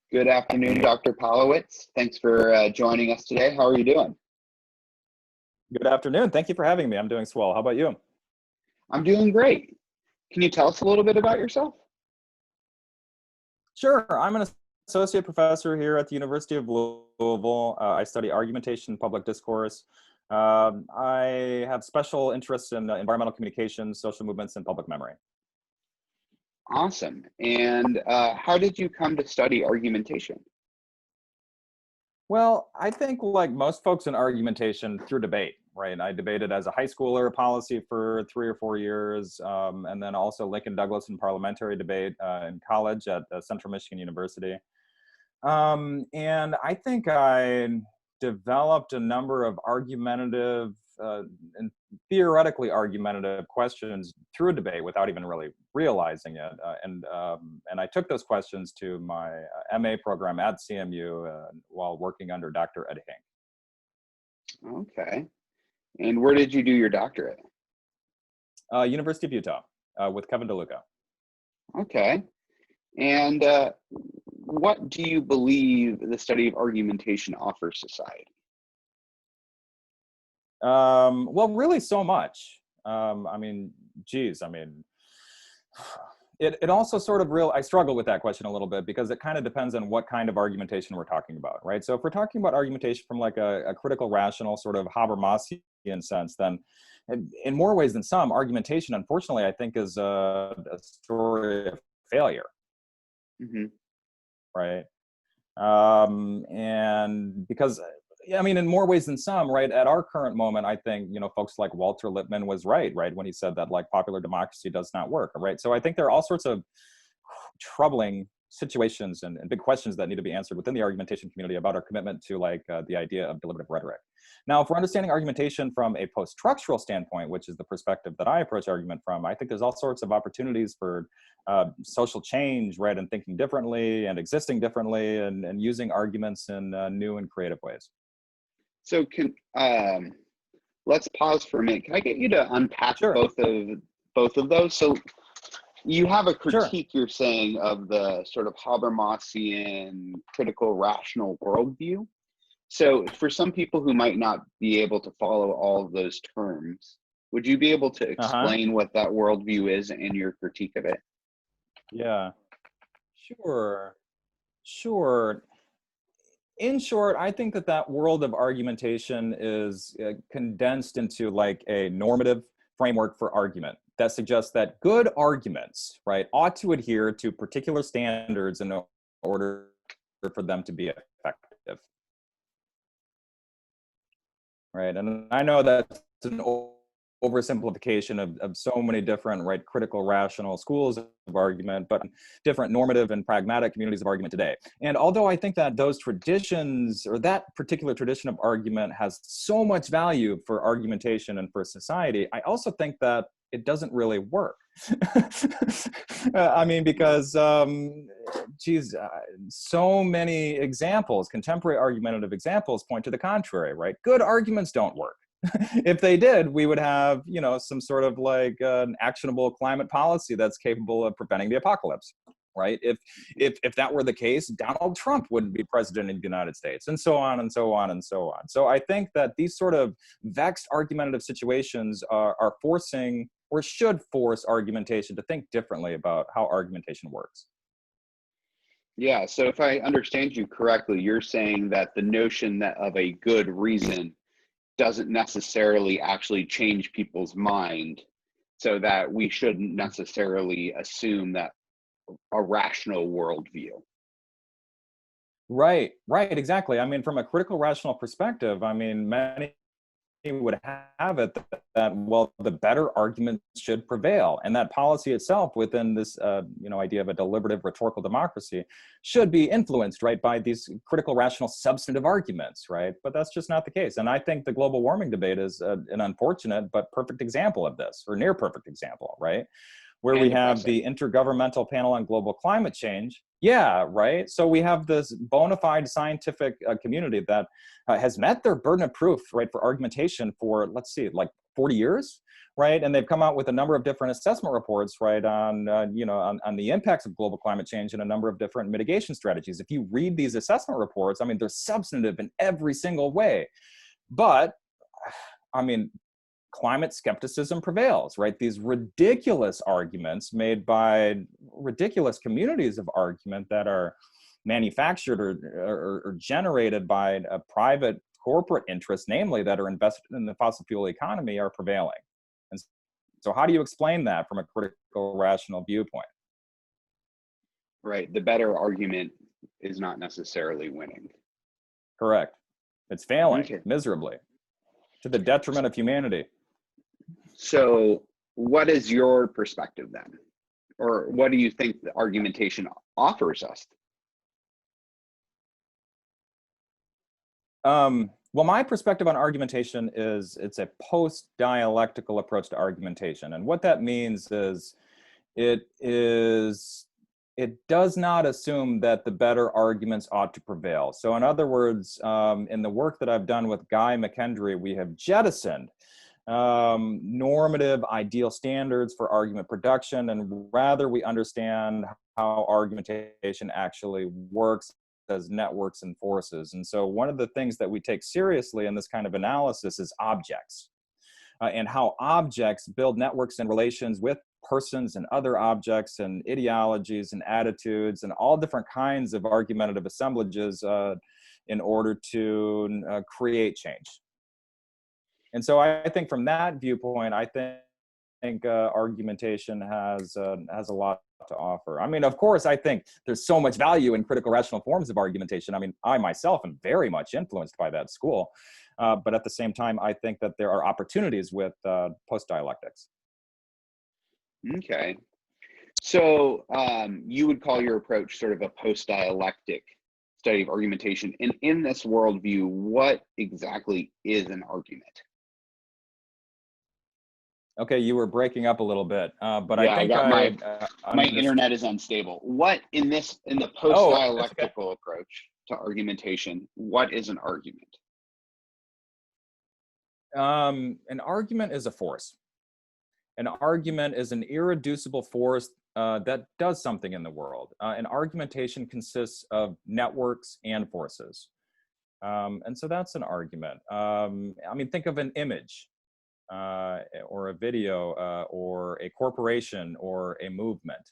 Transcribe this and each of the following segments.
Good afternoon, Dr. Paliewicz. Thanks for joining us today. How are you doing? Good afternoon. Thank you for having me. I'm doing swell. How about you? I'm doing great. Can you tell us a little bit about yourself? Sure. I'm an associate professor here at the University of Louisville. I study argumentation and public discourse. I have special interests in environmental communications, social movements, and public memory. Awesome. And how did you come to study argumentation? Well, I think like most folks in argumentation, through debate, right? I debated as a high schooler policy for 3 or 4 years, and then also Lincoln Douglas in parliamentary debate in college at Central Michigan University. And I think I developed a number of argumentative and theoretically argumentative questions through a debate without even really realizing it. And I took those questions to my MA program at CMU while working under Dr. Ed Hink. Okay. And where did you do your doctorate? University of Utah with Kevin DeLuca. Okay. And what do you believe the study of argumentation offers society? Well, really so much. It also sort of I struggle with that question a little bit because it kind of depends on what kind of argumentation we're talking about, right? So if we're talking about argumentation from like a critical, rational sort of Habermasian sense, then in more ways than some, argumentation, unfortunately, I think is a story of failure. Mm-hmm. Right. And because, I mean, in more ways than some, right, at our current moment, I think, folks like Walter Lippmann was right, when he said that like popular democracy does not work, right? So I think there are all sorts of troubling situations and big questions that need to be answered within the argumentation community about our commitment to like the idea of deliberative rhetoric. Now, if we're understanding argumentation from a post-structural standpoint, which is the perspective that I approach argument from, I think there's all sorts of opportunities for social change, right, and thinking differently and existing differently and using arguments in new and creative ways. So let's pause for a minute. Can I get you to unpack Sure. both of those? So you have a critique, Sure. You're saying, of the sort of Habermasian critical rational worldview. So for some people who might not be able to follow all of those terms, would you be able to explain what that worldview is and your critique of it? Yeah, sure. In short, I think that world of argumentation is condensed into like a normative framework for argument that suggests that good arguments, right, ought to adhere to particular standards in order for them to be effective. Right, and I know that's an oversimplification of so many different, right, critical rational schools of argument, but different normative and pragmatic communities of argument today. And although I think that those traditions or that particular tradition of argument has so much value for argumentation and for society, I also think that it doesn't really work. I mean, because, so many examples, contemporary argumentative examples point to the contrary, right? Good arguments don't work. If they did, we would have, some sort of like an actionable climate policy that's capable of preventing the apocalypse, right? If that were the case, Donald Trump wouldn't be president of the United States, and so on and so on and so on. So I think that these sort of vexed argumentative situations are forcing or should force argumentation to think differently about how argumentation works. Yeah, so if I understand you correctly, you're saying that the notion of a good reason doesn't necessarily actually change people's mind, so that we shouldn't necessarily assume that a rational worldview. Right, exactly. I mean, from a critical rational perspective, I mean, many would have it that well, the better arguments should prevail, and that policy itself within this idea of a deliberative rhetorical democracy should be influenced, right, by these critical rational substantive arguments, right? But that's just not the case. And I think the global warming debate is an unfortunate but perfect example of this, or near perfect example, right? Where we have the Intergovernmental Panel on Global Climate Change. Yeah, right. So we have this bona fide scientific community that has met their burden of proof, right, for argumentation for, let's see, like 40 years, right? And they've come out with a number of different assessment reports, right, on, on the impacts of global climate change and a number of different mitigation strategies. If you read these assessment reports, I mean, they're substantive in every single way. But, I mean, climate skepticism prevails, right? These ridiculous arguments made by ridiculous communities of argument that are manufactured or generated by a private corporate interests, namely that are invested in the fossil fuel economy, are prevailing. And so how do you explain that from a critical, rational viewpoint? Right. The better argument is not necessarily winning. Correct. It's failing miserably to the detriment of humanity. So what is your perspective then? Or what do you think the argumentation offers us? Well, my perspective on argumentation is it's a post-dialectical approach to argumentation. And what that means is it does not assume that the better arguments ought to prevail. So in other words, in the work that I've done with Guy McKendry, we have jettisoned normative ideal standards for argument production, and rather we understand how argumentation actually works as networks and forces. And so one of the things that we take seriously in this kind of analysis is objects, and how objects build networks and relations with persons and other objects and ideologies and attitudes and all different kinds of argumentative assemblages in order to create change. And so I think from that viewpoint, I think argumentation has a lot to offer. I mean, of course, I think there's so much value in critical rational forms of argumentation. I mean, I myself am very much influenced by that school. But at the same time, I think that there are opportunities with post-dialectics. Okay. So you would call your approach sort of a post-dialectic study of argumentation. And in this worldview, what exactly is an argument? Okay, you were breaking up a little bit, but yeah, I think my internet is unstable. What in the post-dialectical approach to argumentation, what is an argument? An argument is a force. An argument is an irreducible force that does something in the world. An argumentation consists of networks and forces. And so that's an argument. I mean, think of an image. Or a video, or a corporation, or a movement.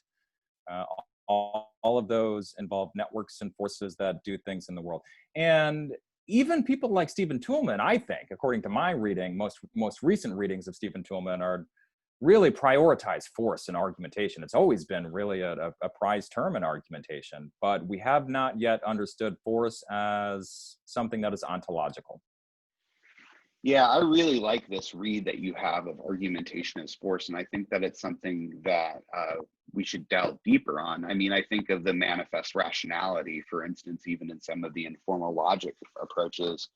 All of those involve networks and forces that do things in the world. And even people like Stephen Toulmin, I think, according to my reading, most recent readings of Stephen Toulmin are really prioritize force in argumentation. It's always been really a prized term in argumentation, but we have not yet understood force as something that is ontological. Yeah, I really like this read that you have of argumentation as force, and I think that it's something that we should delve deeper on. I mean, I think of the manifest rationality, for instance, even in some of the informal logic approaches,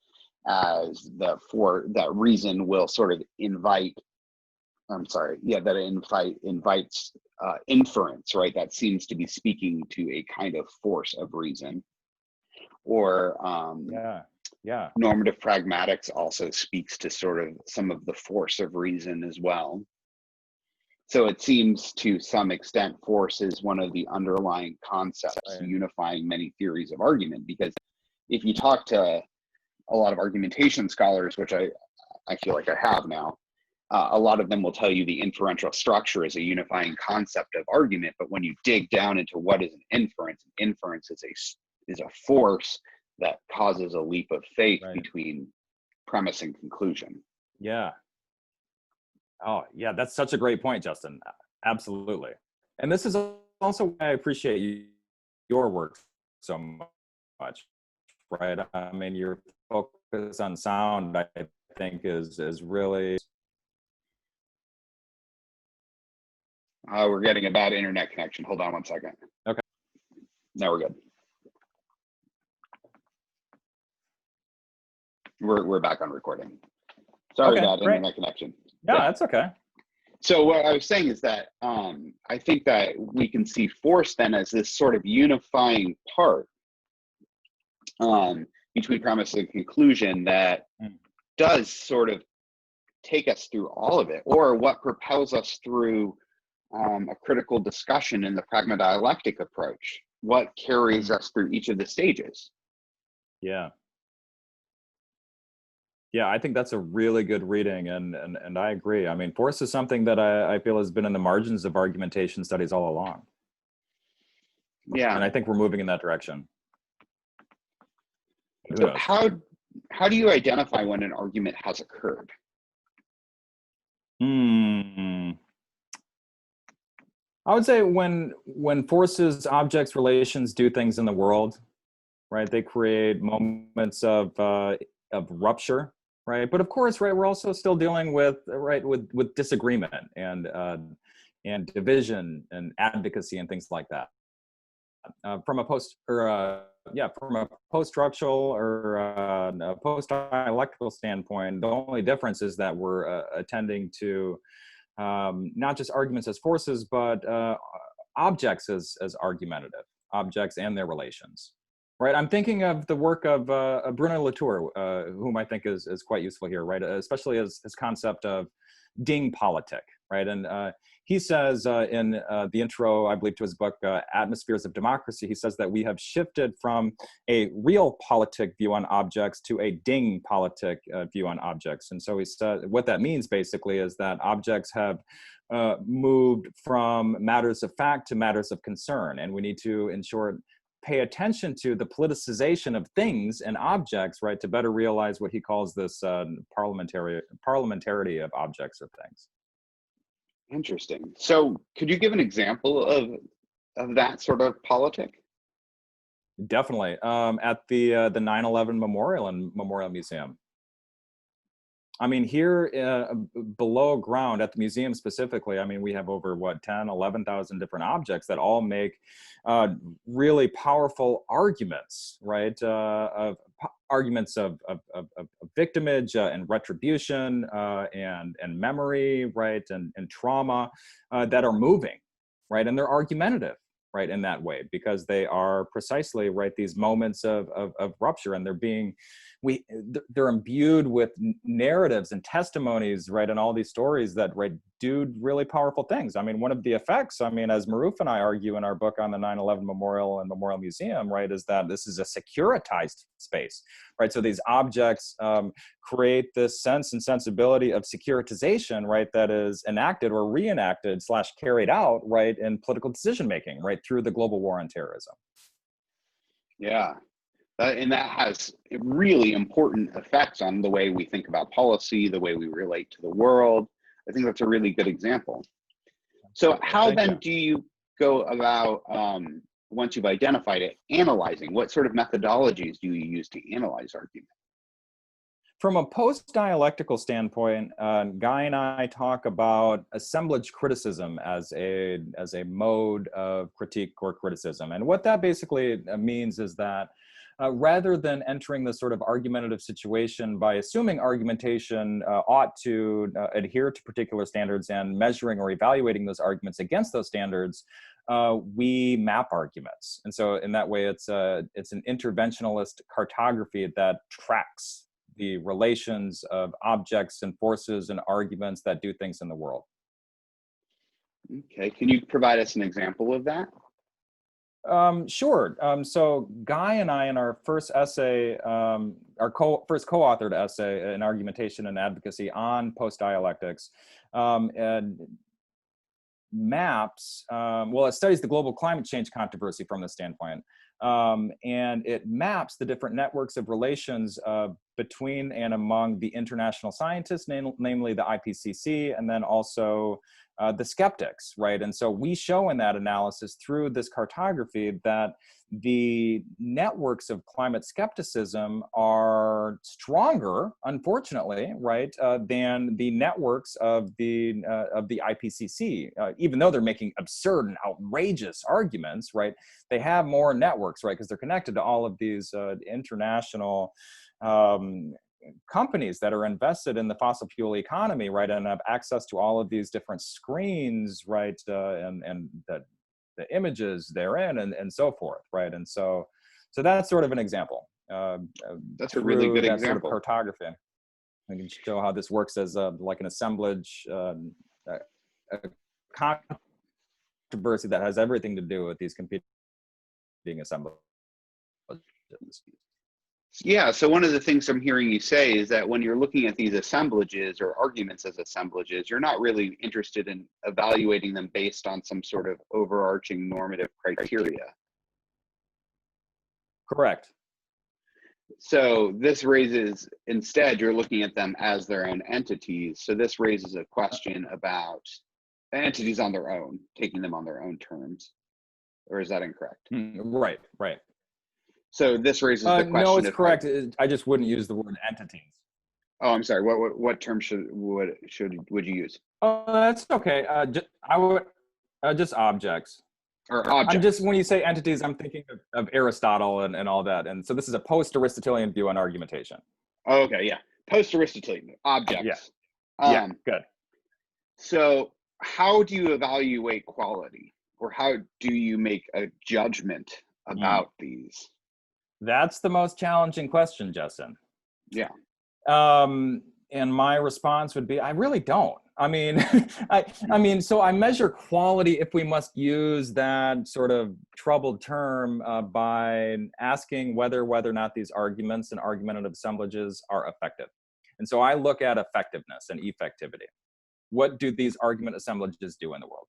as that reason will sort of invite. That invites inference, right? That seems to be speaking to a kind of force of reason, or normative pragmatics also speaks to sort of some of the force of reason as well. So it seems to some extent force is one of the underlying concepts unifying many theories of argument, because if you talk to a lot of argumentation scholars, which I feel like I have now, a lot of them will tell you the inferential structure is a unifying concept of argument, but when you dig down into what is an inference is a force that causes a leap of faith between premise and conclusion. Yeah. Oh, yeah, that's such a great point, Justin. Absolutely. And this is also why I appreciate your work so much, right? I mean, your focus on sound, I think, is really... We're getting a bad internet connection. Hold on one second. Okay. Now we're good. We're back on recording. Sorry about internet connection. Yeah, that's okay. So what I was saying is that I think that we can see force then as this sort of unifying part between premise and conclusion that does sort of take us through all of it, or what propels us through a critical discussion in the pragma-dialectic approach? What carries us through each of the stages? Yeah. Yeah, I think that's a really good reading, and I agree. I mean, force is something that I feel has been in the margins of argumentation studies all along. Yeah. And I think we're moving in that direction. So how do you identify when an argument has occurred? I would say when forces, objects, relations do things in the world, right? They create moments of rupture, right? But of course, right, we're also still dealing with with disagreement and division and advocacy and things like that. From a post-structural or a post-dialectical standpoint, the only difference is that we're attending to not just arguments as forces, but objects as argumentative, objects and their relations. Right, I'm thinking of the work of Bruno Latour, whom I think is quite useful here, right? Especially his concept of ding politic, right? And he says in the intro, I believe, to his book, Atmospheres of Democracy, he says that we have shifted from a real politic view on objects to a ding politic view on objects. And so he said what that means basically is that objects have moved from matters of fact to matters of concern, and we need to ensure pay attention to the politicization of things and objects, right, to better realize what he calls this parliamentarity of objects or things. Interesting. So could you give an example of that sort of politic? Definitely. At the 9/11 Memorial and Memorial Museum. I mean, here below ground at the museum specifically, I mean, we have over 10, 11,000 different objects that all make really powerful arguments, right? Arguments of victimage and retribution and memory, right? And trauma that are moving, right? And they're argumentative, right? In that way, because they are precisely, right, these moments of rupture, and they're imbued with narratives and testimonies, right, and all these stories that, right, do really powerful things. I mean, one of the effects, I mean, as Maruf and I argue in our book on the 9/11 Memorial and Memorial Museum, right, is that this is a securitized space, right? So these objects create this sense and sensibility of securitization, right, that is enacted or reenacted / carried out, right, in political decision making, right, through the global war on terrorism. Yeah. And that has really important effects on the way we think about policy, the way we relate to the world. I think that's a really good example. So how then do you go about, once you've identified it, analyzing? What sort of methodologies do you use to analyze argument? From a post-dialectical standpoint, Guy and I talk about assemblage criticism as a mode of critique or criticism. And what that basically means is that rather than entering the sort of argumentative situation by assuming argumentation ought to adhere to particular standards and measuring or evaluating those arguments against those standards, we map arguments. And so in that way, it's an interventionalist cartography that tracks the relations of objects and forces and arguments that do things in the world. Okay, can you provide us an example of that? Sure. So Guy and I, in our first essay, first co-authored essay in Argumentation and Advocacy on post-dialectics, and maps, it studies the global climate change controversy from this standpoint. And it maps the different networks of relations between and among the international scientists, namely the IPCC, and then also the skeptics, right? And so we show in that analysis through this cartography that the networks of climate skepticism are stronger, unfortunately, right, than the networks of the IPCC. Even though they're making absurd and outrageous arguments, right, they have more networks, right, because they're connected to all of these international companies that are invested in the fossil fuel economy, right, and have access to all of these different screens, right, and the images therein, and so forth, right, and so that's sort of an example. That's a really good that example. sort of cartography. I can show how this works as like an assemblage, a controversy that has everything to do with these competing assemblages. Yeah, so one of the things I'm hearing you say is that when you're looking at these assemblages or arguments as assemblages, you're not really interested in evaluating them based on some sort of overarching normative criteria. Correct. So this raises, instead, you're looking at them as their own entities. So this raises a question about entities on their own, taking them on their own terms. Or is that incorrect? Right, right. So this raises the question. No, it's correct. I just wouldn't use the word entities. Oh, I'm sorry. What term would you use? Oh, that's okay. I would just objects. Or objects. I'm just, when you say entities, I'm thinking of Aristotle and all that. And so this is a post-Aristotelian view on argumentation. Oh, okay, yeah. Post-Aristotelian objects. Yeah, good. So how do you evaluate quality, or how do you make a judgment about these? That's the most challenging question, Justin. Yeah. And my response would be, I really don't. I mean, so I measure quality, if we must use that sort of troubled term, by asking whether or not these arguments and argumentative assemblages are effective. And so I look at effectiveness and effectivity. What do these argument assemblages do in the world?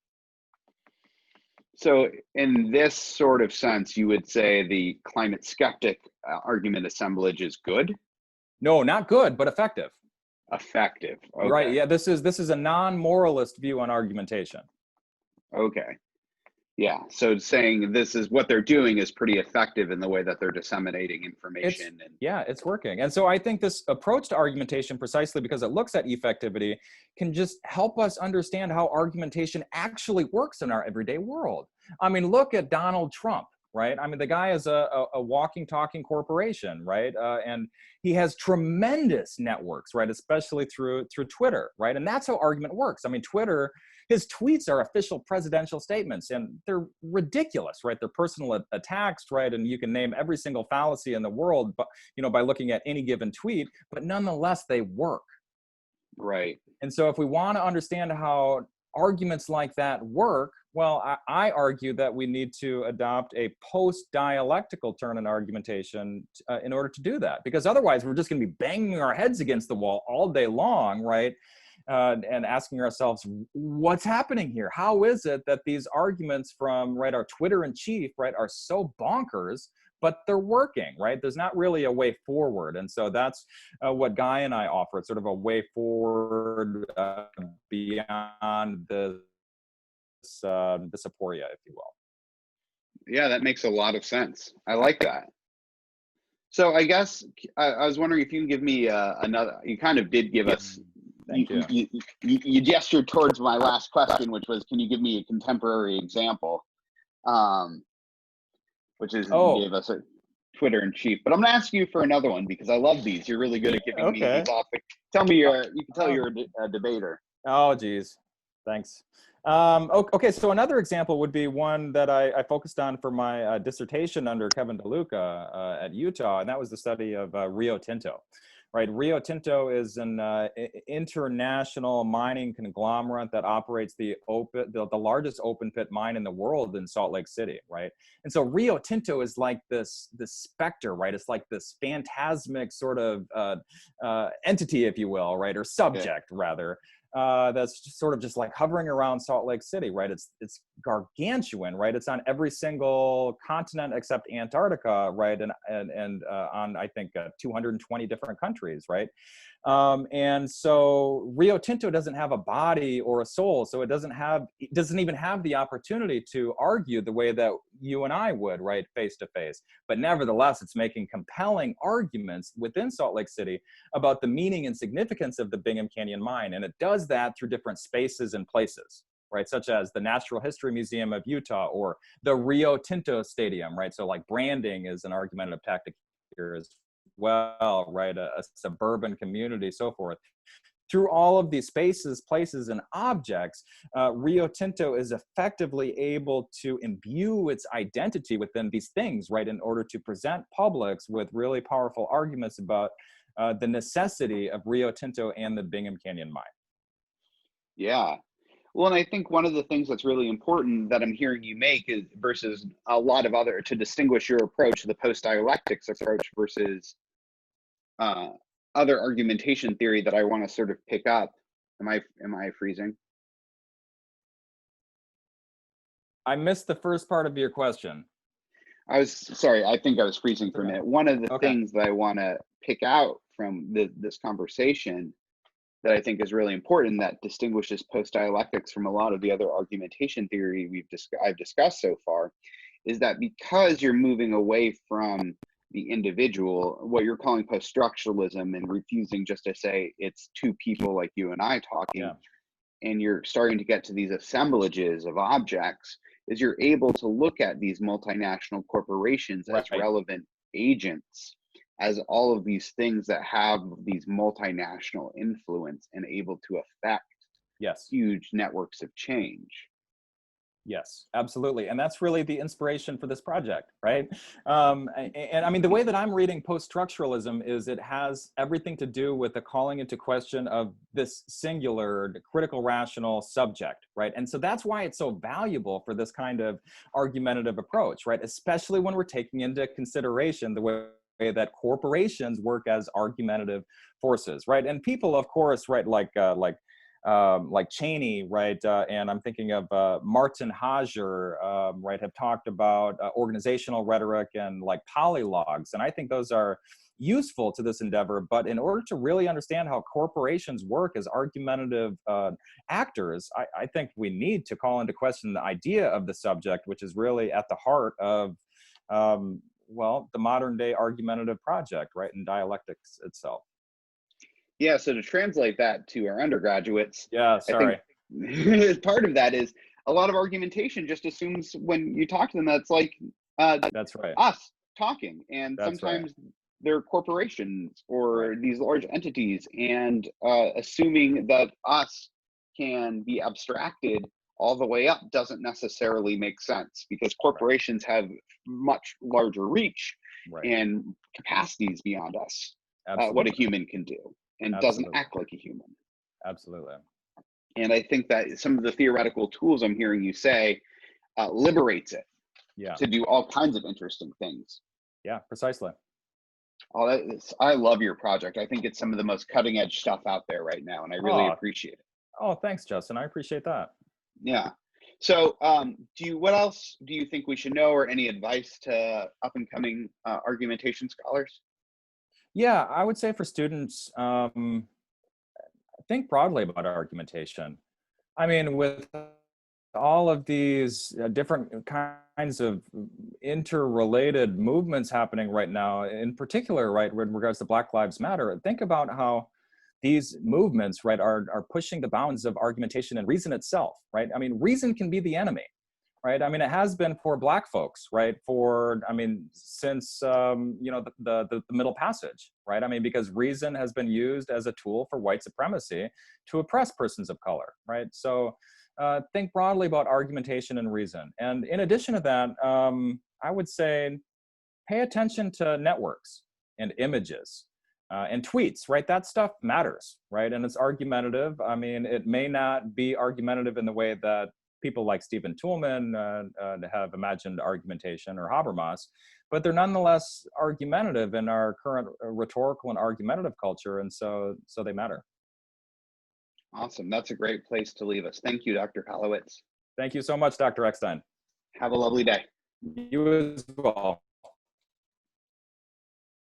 So in this sort of sense, you would say the climate skeptic argument assemblage is good? No, not good, but effective. Effective. Okay. Right. Yeah. This is a non-moralist view on argumentation. Okay. Yeah. So saying this is what they're doing is pretty effective in the way that they're disseminating information. Yeah, it's working. And so I think this approach to argumentation, precisely because it looks at effectivity, can just help us understand how argumentation actually works in our everyday world. I mean, look at Donald Trump. Right. I mean, the guy is a walking, talking corporation. Right. And he has tremendous networks. Right. Especially through Twitter. Right. And that's how argument works. I mean, Twitter, his tweets are official presidential statements, and they're ridiculous. Right. They're personal attacks. Right. And you can name every single fallacy in the world, but, by looking at any given tweet. But nonetheless, they work. Right. And so if we want to understand how arguments like that work, well, I argue that we need to adopt a post-dialectical turn in argumentation in order to do that, because otherwise we're just going to be banging our heads against the wall all day long, right? And asking ourselves, what's happening here? How is it that these arguments from, right, our Twitter in chief, right, are so bonkers, but they're working, right? There's not really a way forward. And so that's what Guy and I offer. It's sort of a way forward beyond this aporia, if you will. Yeah, that makes a lot of sense. I like that. So I guess I was wondering if you can give me another, you kind of did give us, you gestured towards my last question, which was, can you give me a contemporary example? Which is, you gave us a Twitter in chief. But I'm gonna ask you for another one because I love these. You're really good at giving me these topics. Tell me you can tell you're a debater. Oh, geez. Thanks. Okay, so another example would be one that I focused on for my dissertation under Kevin DeLuca at Utah, and that was the study of Rio Tinto. Right, Rio Tinto is an international mining conglomerate that operates the largest open pit mine in the world in Salt Lake City. Right, and so Rio Tinto is like this specter. Right, it's like this phantasmic sort of entity, if you will, right, or subject rather. That's just sort of just like hovering around Salt Lake City, right? It's gargantuan, right? It's on every single continent except Antarctica, right? And on I think 220 different countries, right? And so Rio Tinto doesn't have a body or a soul, so it doesn't even have the opportunity to argue the way that you and I would, right, face to face. But nevertheless, it's making compelling arguments within Salt Lake City about the meaning and significance of the Bingham Canyon mine, and it does that through different spaces and places, right, such as the Natural History Museum of Utah or the Rio Tinto Stadium, right? So like branding is an argumentative tactic here as well, right? A suburban community, so forth. Through all of these spaces, places, and objects, Rio Tinto is effectively able to imbue its identity within these things, right, in order to present publics with really powerful arguments about the necessity of Rio Tinto and the Bingham Canyon mine. Yeah. Well, and I think one of the things that's really important that I'm hearing you make is versus a lot of other, to distinguish your approach, the post-dialectics approach versus other argumentation theory that I want to sort of pick up. Am I freezing? I missed the first part of your question. I was sorry. I think I was freezing for a minute. One of the things that I want to pick out from this conversation that I think is really important that distinguishes post-dialectics from a lot of the other argumentation theory I've discussed so far is that because you're moving away from the individual, what you're calling post-structuralism, and refusing just to say it's two people like you and I talking, and you're starting to get to these assemblages of objects, is you're able to look at these multinational corporations as relevant agents, as all of these things that have these multinational influence and able to affect huge networks of change. Yes, absolutely. And that's really the inspiration for this project, right? And I mean, the way that I'm reading post-structuralism is it has everything to do with the calling into question of this singular critical rational subject, right? And so that's why it's so valuable for this kind of argumentative approach, right? Especially when we're taking into consideration the way that corporations work as argumentative forces, right? And people, of course, right, like Cheney, right, and I'm thinking of Martin Hager, right, have talked about organizational rhetoric and like polylogs, and I think those are useful to this endeavor. But in order to really understand how corporations work as argumentative actors, I think we need to call into question the idea of the subject, which is really at the heart of well, the modern day argumentative project, right, in dialectics itself. Yeah, so to translate that to our undergraduates, I think part of that is a lot of argumentation just assumes when you talk to them that's like that's right, us talking, and sometimes they're corporations or these large entities, and assuming that us can be abstracted all the way up doesn't necessarily make sense, because corporations have much larger reach and capacities beyond us, what a human can do, and doesn't act like a human. Absolutely. And I think that some of the theoretical tools I'm hearing you say liberates it to do all kinds of interesting things. Yeah, precisely. I love your project. I think it's some of the most cutting edge stuff out there right now, and I really appreciate it. Oh, thanks, Justin. I appreciate that. Yeah. So what else do you think we should know, or any advice to up and coming argumentation scholars? Yeah, I would say for students, think broadly about argumentation. I mean, with all of these different kinds of interrelated movements happening right now, in particular, right, in regards to Black Lives Matter, think about how these movements, right, are pushing the bounds of argumentation and reason itself, right? I mean, reason can be the enemy, right? I mean, it has been for Black folks, right? Since, the Middle Passage, right? I mean, because reason has been used as a tool for white supremacy to oppress persons of color, right? So think broadly about argumentation and reason. And in addition to that, I would say, pay attention to networks and images. And tweets, right? That stuff matters, right? And it's argumentative. I mean, it may not be argumentative in the way that people like Stephen Toulmin have imagined argumentation, or Habermas, but they're nonetheless argumentative in our current rhetorical and argumentative culture, and so they matter. Awesome. That's a great place to leave us. Thank you, Dr. Paliewicz. Thank you so much, Dr. Eckstein. Have a lovely day. You as well.